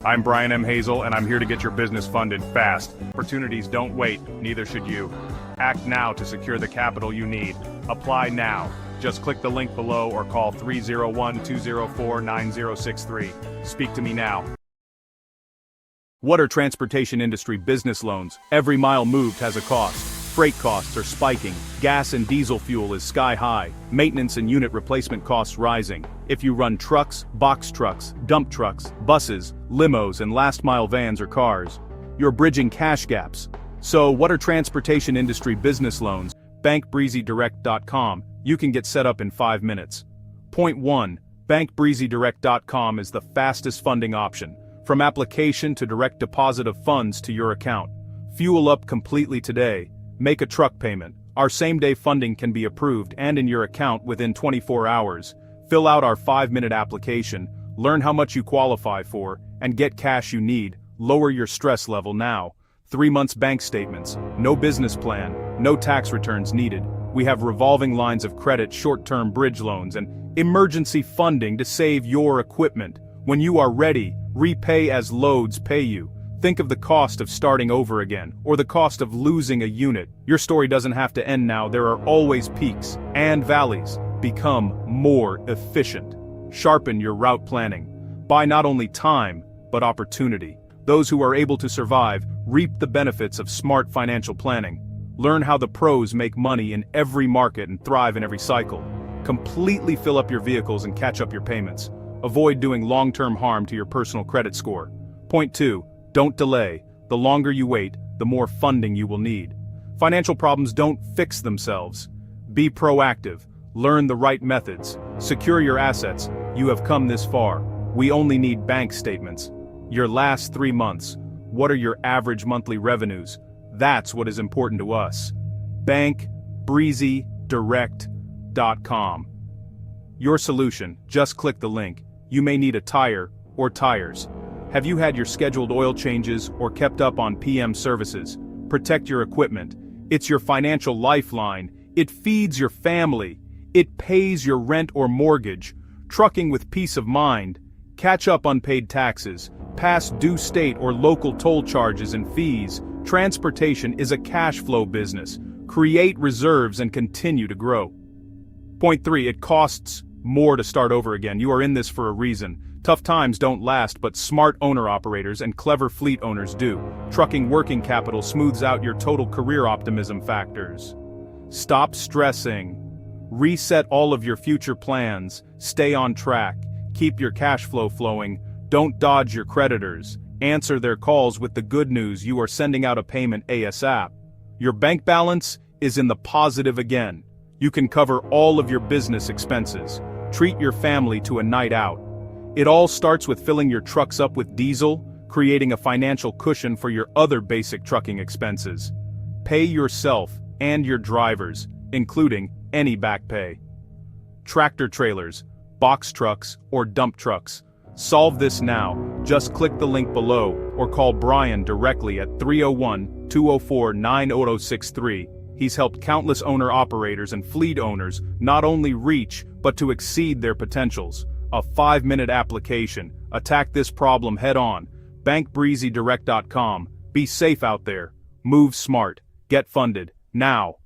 I'm Brian M. Hazel, and I'm here to get your business funded fast. Opportunities don't wait, neither should you. Act now to secure the capital you need. Apply now. Just click the link below or call 301-204-9063. Speak to me now. What are transportation industry business loans? Every mile moved has a cost. Freight costs are spiking, gas and diesel fuel is sky high, maintenance and unit replacement costs rising. If you run trucks, box trucks, dump trucks, buses, limos and last mile vans or cars, you're bridging cash gaps. So what are transportation industry business loans? BankBreezyDirect.com, you can get set up in 5 minutes. Point 1. BankBreezyDirect.com is the fastest funding option, from application to direct deposit of funds to your account. Fuel up completely today. Make a truck payment. Our same-day funding can be approved and in your account within 24 hours. Fill out our 5-minute application, learn how much you qualify for, and get cash you need. Lower your stress level now. 3 months bank statements, no business plan, no tax returns needed. We have revolving lines of credit, short-term bridge loans, and emergency funding to save your equipment. When you are ready, repay as loads pay you. Think of the cost of starting over again, or the cost of losing a unit. Your story doesn't have to end now. There are always peaks and valleys. Become more efficient. Sharpen your route planning. Buy not only time, but opportunity. Those who are able to survive reap the benefits of smart financial planning. Learn how the pros make money in every market and thrive in every cycle. Completely fill up your vehicles and catch up your payments. Avoid doing long-term harm to your personal credit score. Point 2. Don't delay. The longer you wait, the more funding you will need. Financial problems don't fix themselves. Be proactive. Learn the right methods. Secure your assets. You have come this far. We only need bank statements. Your last 3 months. What are your average monthly revenues? That's what is important to us. BankBreezyDirect.com. Your solution. Just click the link. You may need a tire or tires. Have you had your scheduled oil changes or kept up on PM services? Protect your equipment. It's your financial lifeline. It feeds your family. It pays your rent or mortgage. Trucking with peace of mind. Catch up unpaid taxes. Past due state or local toll charges and fees. Transportation is a cash flow business. Create reserves and continue to grow. Point 3. It costs more to start over again. You are in this for a reason. Tough times don't last, but smart owner-operators and clever fleet owners do. Trucking working capital smooths out your total career optimism factors. Stop stressing. Reset all of your future plans. Stay on track. Keep your cash flow flowing. Don't dodge your creditors. Answer their calls with the good news: you are sending out a payment ASAP. Your bank balance is in the positive again. You can cover all of your business expenses. Treat your family to a night out. It all starts with filling your trucks up with diesel, creating a financial cushion for your other basic trucking expenses. Pay yourself and your drivers, including any back pay. Tractor trailers, box trucks, or dump trucks. Solve this now. Just click the link below or call Brian directly at 301-204-9063. He's helped countless owner-operators and fleet owners not only reach but to exceed their potentials. A 5-minute application. Attack this problem head-on. BankBreezyDirect.com. Be safe out there. Move smart. Get funded. Now.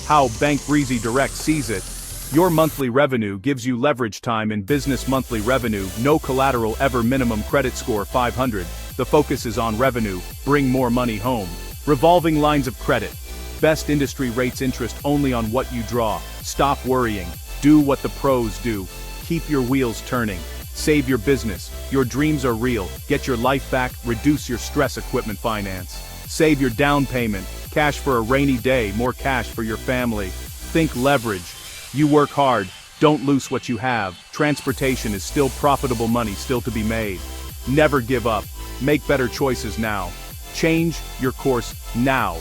How Bank Breezy Direct sees it. Your monthly revenue gives you leverage time in business. Monthly revenue, no collateral ever. Minimum credit score 500. The focus is on revenue. Bring more money home. Revolving lines of credit. Best industry rates. Interest only on what you draw. Stop worrying. Do what the pros do. Keep your wheels turning. Save your business. Your dreams are real. Get your life back. Reduce your stress. Equipment finance. Save your down payment. Cash for a rainy day. More cash for your family. Think leverage. You work hard. Don't lose what you have. Transportation is still profitable money still to be made. Never give up. Make better choices now. Change your course now.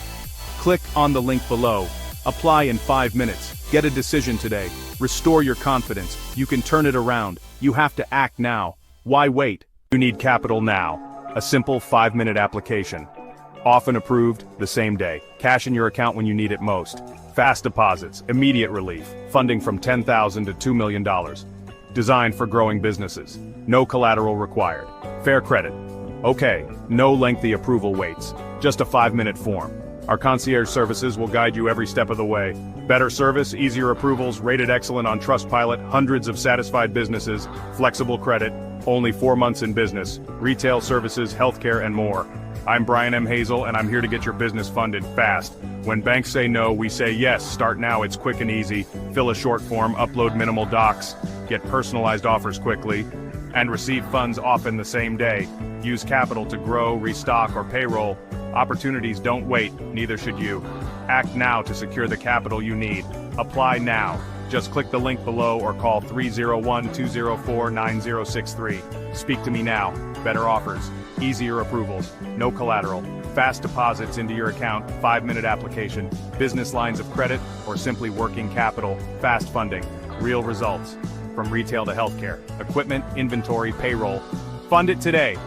Click on the link below. Apply in 5 minutes. Get a decision today. Restore your confidence. You can turn it around. You have to act now. Why wait? You need capital now. A simple 5-minute application. Often approved the same day. Cash in your account when you need it most. Fast deposits, immediate relief. Funding from $10,000 to $2 million. Designed for growing businesses. No collateral required. Fair credit. Okay, no lengthy approval waits. Just a 5-minute form. Our concierge services will guide you every step of the way. Better service, easier approvals, rated excellent on Trustpilot, hundreds of satisfied businesses, flexible credit, only 4 months in business, retail services, healthcare, and more. I'm Brian M. Hazel, and I'm here to get your business funded fast. When banks say no, we say yes. Start now, it's quick and easy. Fill a short form, upload minimal docs, get personalized offers quickly, and receive funds often the same day. Use capital to grow, restock, or payroll. Opportunities don't wait, neither should you. Act now to secure the capital you need. Apply now. Just click the link below or call 301-204-9063. Speak to me now. Better offers, easier approvals, no collateral, fast deposits into your account, 5-minute application, business lines of credit, or simply working capital, fast funding, real results. From retail to healthcare, equipment, inventory, payroll. Fund it today.